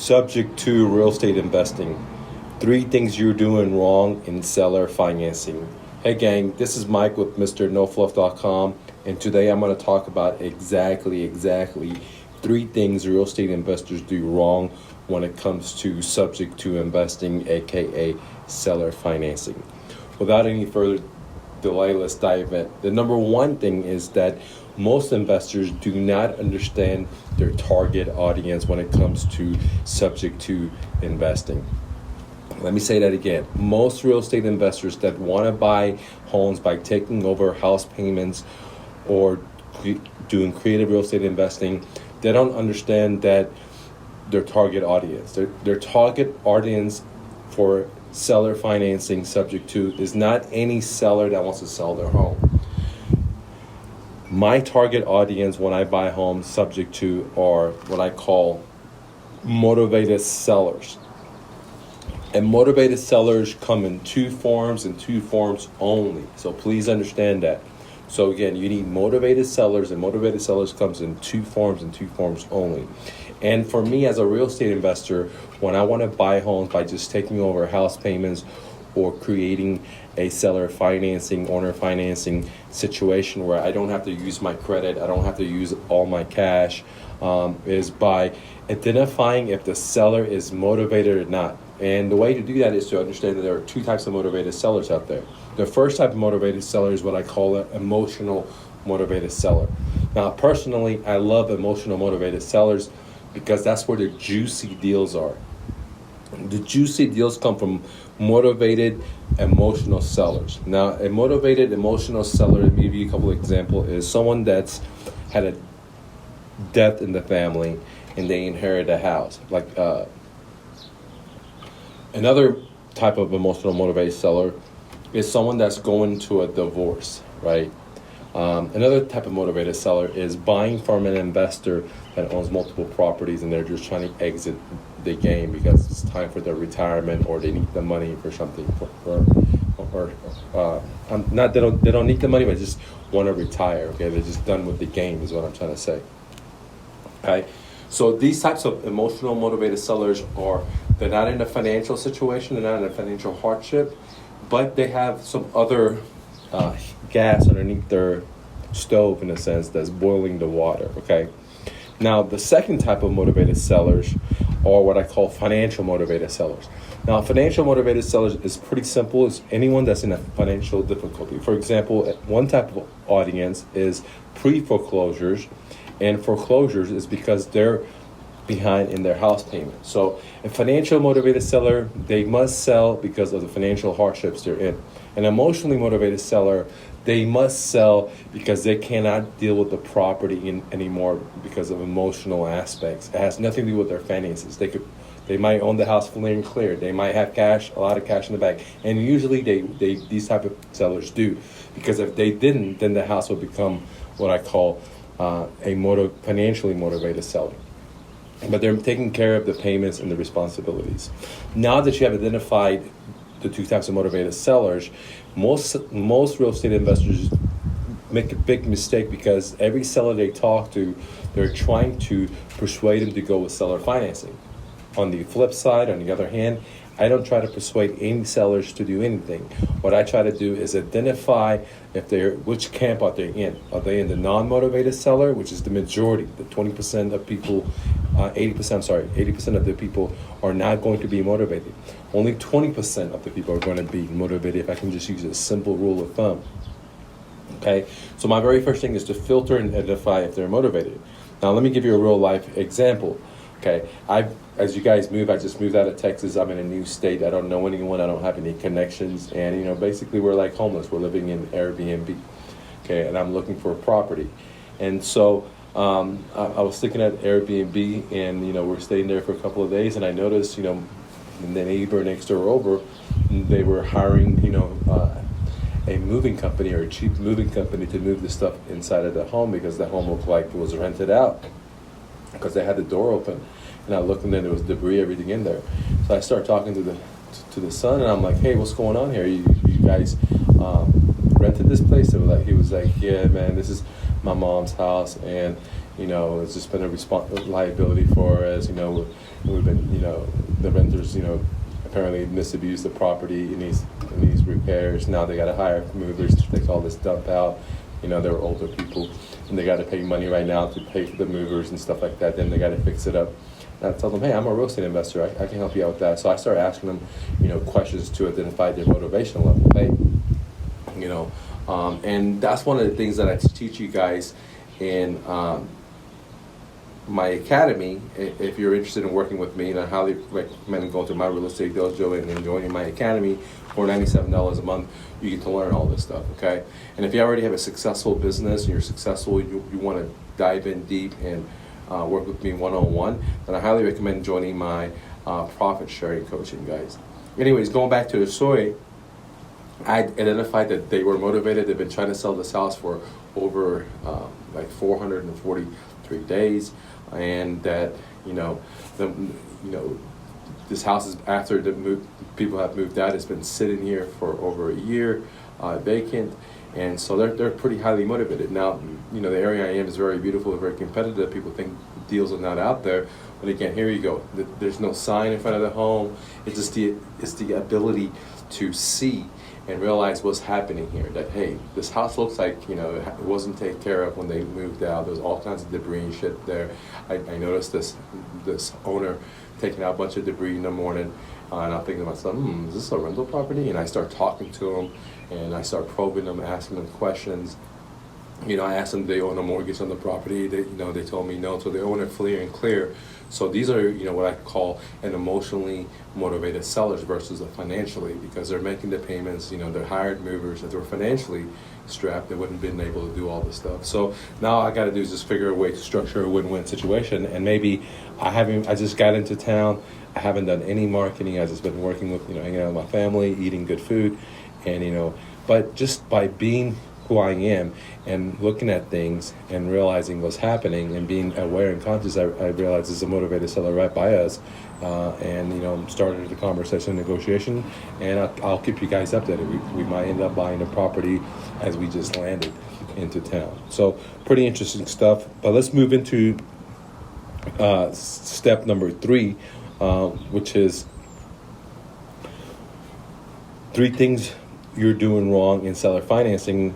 Subject to real estate investing. 3 things you're doing wrong in seller financing. Hey gang, this is Mike with MrNoFluff.com, and today I'm going to talk about exactly 3 things real estate investors do wrong when it comes to subject to investing, aka seller financing. Without any further delay, let's dive in. The number 1 thing is that most investors do not understand their target audience when it comes to subject to investing. Let me say that again. Most real estate investors that want to buy homes by taking over house payments or doing creative real estate investing, they don't understand that their target audience. Their target audience for seller financing subject to is not any seller that wants to sell their home. My target audience when I buy homes subject to are what I call motivated sellers. And motivated sellers come in 2 forms and 2 forms only. So please understand that. So again, you need motivated sellers, and motivated sellers comes in 2 forms and 2 forms only. And for me as a real estate investor, when I want to buy homes by just taking over house payments or creating a seller financing, owner financing situation where I don't have to use my credit, I don't have to use all my cash, is by identifying if the seller is motivated or not. And the way to do that is to understand that there are 2 types of motivated sellers out there. The first type of motivated seller is what I call an emotional motivated seller. Now, personally, I love emotional motivated sellers because that's where the juicy deals are. The juicy deals come from motivated emotional sellers. Now, a motivated emotional seller, to give you a couple of examples, is someone that's had a death in the family and they inherit a house. Like another type of emotional motivated seller is someone that's going to a divorce, right? Another type of motivated seller is buying from an investor that owns multiple properties and they're just trying to exit the game because it's time for their retirement or they need the money for something. They don't need the money, but just want to retire. Okay, they're just done with the game, is what I'm trying to say. Okay, so these types of emotional motivated sellers they're not in a financial situation, they're not in a financial hardship, but they have some other gas underneath their stove, in a sense, that's boiling the water. Okay. Now, the second type of motivated sellers are what I call financial motivated sellers. Now, financial motivated sellers is pretty simple. It's anyone that's in a financial difficulty. For example, one type of audience is pre-foreclosures, and foreclosures is because they're behind in their house payment. So a financial motivated seller, they must sell because of the financial hardships they're in. An emotionally motivated seller, they must sell because they cannot deal with the property anymore because of emotional aspects. It has nothing to do with their finances. They might own the house fully and clear. They might have cash, a lot of cash in the bank. And usually these type of sellers do. Because if they didn't, then the house would become what I call financially motivated seller. But they're taking care of the payments and the responsibilities. Now that you have identified the 2 types of motivated sellers, most real estate investors make a big mistake because every seller they talk to, they're trying to persuade them to go with seller financing. On the flip side, on the other hand, I don't try to persuade any sellers to do anything. What I try to do is identify which camp are they in. Are they in the non-motivated seller, which is the majority, the 20% of people, 80% of the people are not going to be motivated. Only 20% of the people are going to be motivated, if I can just use a simple rule of thumb. Okay, so my very first thing is to filter and identify if they're motivated. Now, let me give you a real life example. Okay, as you guys move, I just moved out of Texas. I'm in a new state. I don't know anyone. I don't have any connections. And, basically we're like homeless. We're living in Airbnb. Okay, and I'm looking for a property. And so I was looking at Airbnb and, we're staying there for a couple of days. And I noticed, the neighbor next door over, they were hiring, a moving company or a cheap moving company to move the stuff inside of the home because the home looked like it was rented out because they had the door open. And I looked and then there was debris, everything in there. So I started talking to the son and I'm like, hey, what's going on here? You guys rented this place? He was like, yeah, man, this is my mom's house. And it's just been a liability for us. We've been, the renters, apparently misabused the property. It needs repairs. Now they got to hire movers to take all this dump out. They're older people, and they got to pay money right now to pay for the movers and stuff like that. Then they got to fix it up. And I tell them, hey, I'm a real estate investor. I can help you out with that. So I started asking them, questions to identify their motivation level. Hey, and that's one of the things that I teach you guys in my academy. If you're interested in working with me, and I highly recommend going to my real estate dojo and joining my academy for $97 a month. You get to learn all this stuff, okay? And if you already have a successful business and you're successful, you want to dive in deep and work with me one-on-one, then I highly recommend joining my profit sharing coaching, guys. Anyways, going back to the story, I identified that they were motivated. They've been trying to sell this house for over 443 days, and that this house is, after people have moved out, it's been sitting here for over a year, vacant, and so they're pretty highly motivated. Now, the area I am is very beautiful, very competitive. People think deals are not out there, but again, here you go. There's no sign in front of the home. It's just the ability to see and realize what's happening here. That, hey, this house looks like, it wasn't taken care of when they moved out. There's all kinds of debris and shit there. I noticed this owner taking out a bunch of debris in the morning, and I'm thinking to myself, is this a rental property? And I start talking to them, and I start probing them, asking them questions. I asked them if they own a mortgage on the property. They told me no, so they own it free and clear. So these are, what I call an emotionally motivated sellers versus a financially, because they're making the payments, they're hired movers. If they were financially strapped, they wouldn't have been able to do all this stuff. So now I got to do is just figure a way to structure a win-win situation. And maybe I just got into town. I haven't done any marketing. I've just been working with, hanging out with my family, eating good food, and, but just by being who I am and looking at things and realizing what's happening and being aware and conscious, I realized there's a motivated seller right by us, and started the conversation, negotiation, and I'll keep you guys updated. We might end up buying the property as we just landed into town. So pretty interesting stuff. But let's move into step number 3, which is 3 things you're doing wrong in seller financing.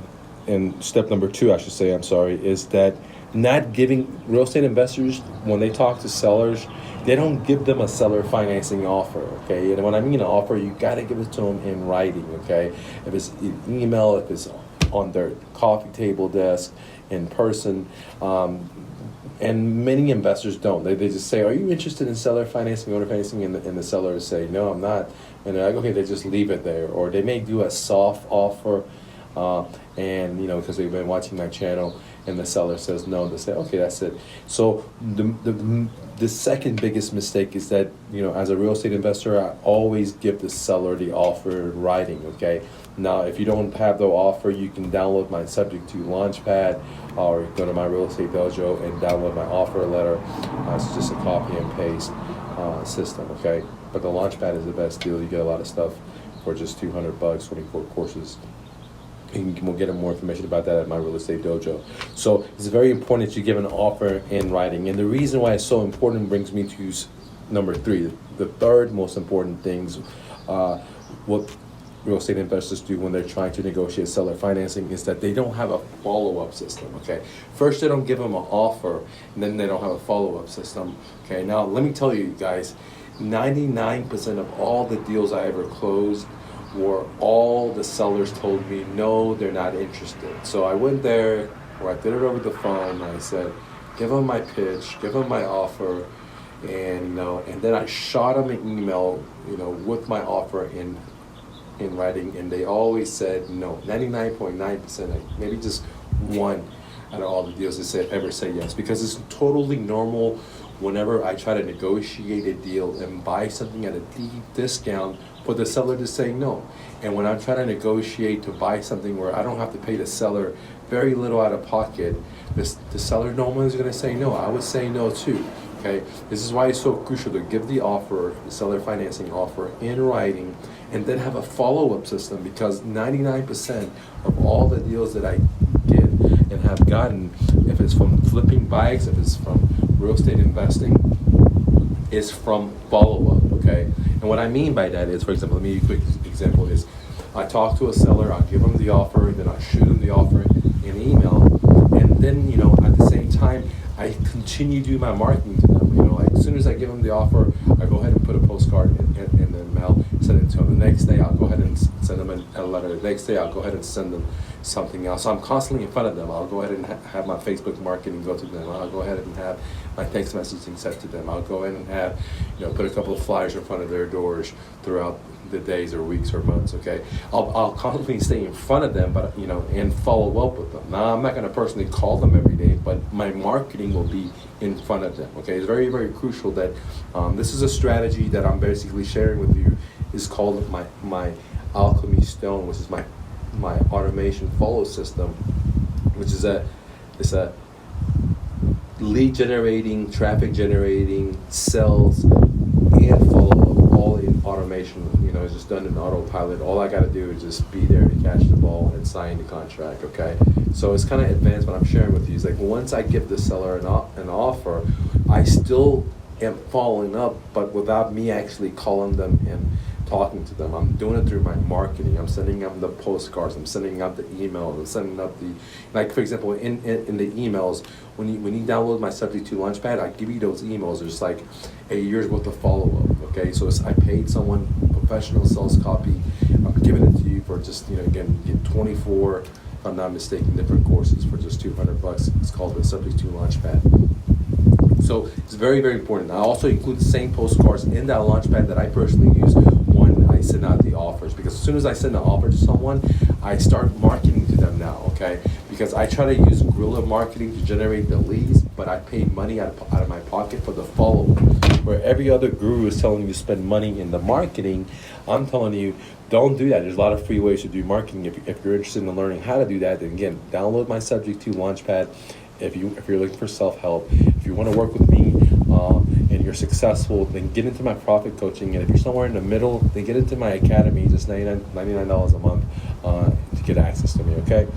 And step number 2, is that not giving real estate investors, when they talk to sellers, they don't give them a seller financing offer, okay? And when I mean an offer, you got to give it to them in writing, okay? If it's an email, if it's on their coffee table desk, in person, and many investors don't. They just say, are you interested in seller financing, owner financing? And the sellers say, no, I'm not. And they're like, okay, they just leave it there. Or they may do a soft offer, and because they've been watching my channel, and the seller says no, they say, okay, that's it. So the second biggest mistake is that, as a real estate investor, I always give the seller the offer in writing, okay? Now, if you don't have the offer, you can download my Subject to Launchpad, or go to my real estate dojo and download my offer letter. It's just a copy and paste system, okay? But the Launchpad is the best deal. You get a lot of stuff for just $200, 24 courses. And we'll get more information about that at my real estate dojo. So it's very important that you give an offer in writing. And the reason why it's so important brings me to number 3. The third most important things, what real estate investors do when they're trying to negotiate seller financing, is that they don't have a follow-up system, okay? First, they don't give them an offer, and then they don't have a follow-up system, okay? Now, let me tell you guys, 99% of all the deals I ever closed were all the sellers told me, no, they're not interested. So I went there, or I did it over the phone, and I said, give them my pitch, give them my offer, and and then I shot them an email, with my offer in writing, and they always said no. 99.9%, maybe just one out of all the deals they ever say yes, because it's totally normal whenever I try to negotiate a deal and buy something at a deep discount for the seller to say no. And when I'm trying to negotiate to buy something where I don't have to pay the seller very little out of pocket, the seller normally is going to say no. I would say no too. Okay, this is why it's so crucial to give the offer, the seller financing offer, in writing, and then have a follow-up system, because 99% of all the deals that I get and have gotten if it's from flipping bikes, if it's from real estate investing, is from follow-up, okay? And what I mean by that is, for example, let me give you a quick example is, I talk to a seller, I'll give them the offer, then I shoot them the offer in email, and then, at the same time, I continue to do my marketing to them. Like as soon as I give them the offer, I go ahead and put a postcard in the mail, send it to them. The next day, I'll go ahead and send them a letter. The next day, I'll go ahead and send them something else. So I'm constantly in front of them. I'll go ahead and have my Facebook marketing go to them. I'll go ahead and have my text messaging set to them. I'll go ahead and have, put a couple of flyers in front of their doors throughout the days or weeks or months, okay? I'll constantly stay in front of them, but, and follow up with them. Now, I'm not going to personally call them every day, but my marketing will be in front of them, okay? It's very, very crucial that this is a strategy that I'm basically sharing with you. Is called my Alchemy Stone, which is my automation follow system, which is it's a lead generating, traffic generating, sales, and follow up all in automation. It's just done in autopilot. All I got to do is just be there to catch the ball and sign the contract, okay? So it's kind of advanced what I'm sharing with you. It's like once I give the seller an offer, I still am following up, but without me actually calling them and talking to them. I'm doing it through my marketing. I'm sending them the postcards. I'm sending out the emails. I'm sending up for example, in the emails, when you download my Subject to Launchpad, I give you those emails. There's like a year's worth of follow-up, okay? So I paid someone, professional sales copy. I'm giving it to you for just, again, get 24, if I'm not mistaken, different courses for just $200. It's called the Subject to Launchpad. So it's very, very important. I also include the same postcards in that Launchpad that I personally use when I send out the offers, because as soon as I send an offer to someone, I start marketing to them now, okay? Because I try to use guerrilla marketing to generate the leads, but I pay money out of my pocket for the follow-up. Where every other guru is telling you to spend money in the marketing, I'm telling you, don't do that. There's a lot of free ways to do marketing. If you're interested in learning how to do that, then again, download my Subject to Launchpad. If you're looking for self-help, if you want to work with me and you're successful, then get into my profit coaching. And if you're somewhere in the middle, then get into my academy. Just $99 a month to get access to me, okay?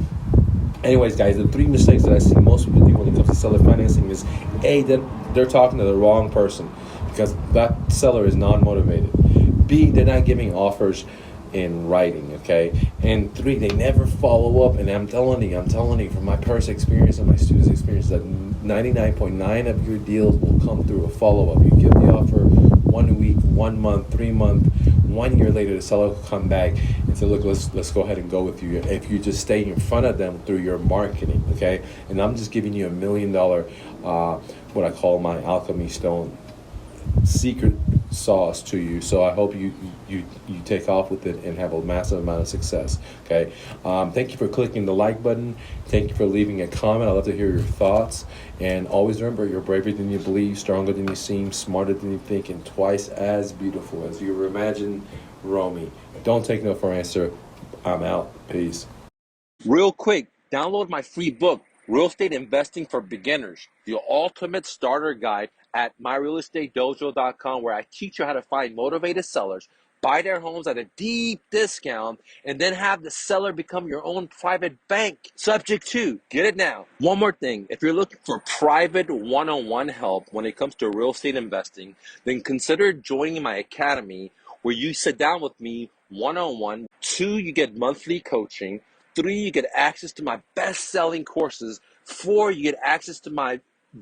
Anyways, guys, the 3 mistakes that I see most people do when it comes to seller financing is, A, that they're talking to the wrong person because that seller is non-motivated. B, they're not giving offers in writing, okay? And 3, they never follow up. And I'm telling you from my personal experience and my students' experience that 99.9 of your deals will come through a follow-up. You give the offer 1 week, 1 month, 3 months, 1 year later, the seller will come back and say, look, let's go ahead and go with you. If you just stay in front of them through your marketing, okay? And I'm just giving you $1 million, what I call my Alchemy Stone secret sauce to you. So I hope you take off with it and have a massive amount of success, okay? Thank you for clicking the like button. Thank you for leaving a comment. I'd love to hear your thoughts. And always remember, you're braver than you believe, stronger than you seem, smarter than you think, and twice as beautiful as you imagine. Romy. Don't take no for an answer. I'm out. Peace. Real quick, download my free book, Real Estate Investing for Beginners, the ultimate starter guide at myrealestatedojo.com, where I teach you how to find motivated sellers, buy their homes at a deep discount, and then have the seller become your own private bank. Subject to, get it now. One more thing, if you're looking for private one-on-one help when it comes to real estate investing, then consider joining my academy where you sit down with me one-on-one. 2, you get monthly coaching. 3, you get access to my best-selling courses. 4, you get access to my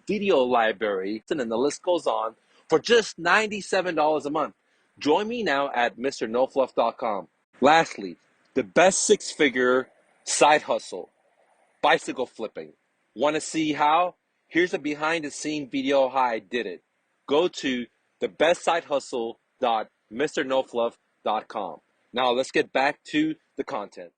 video library, and then the list goes on for just $97 a month. Join me now at mrnofluff.com. Lastly, the best 6-figure side hustle, bicycle flipping. Want to see how? Here's a behind-the-scene video how I did it. Go to thebestsidehustle.mrnofluff.com. Now let's get back to the content.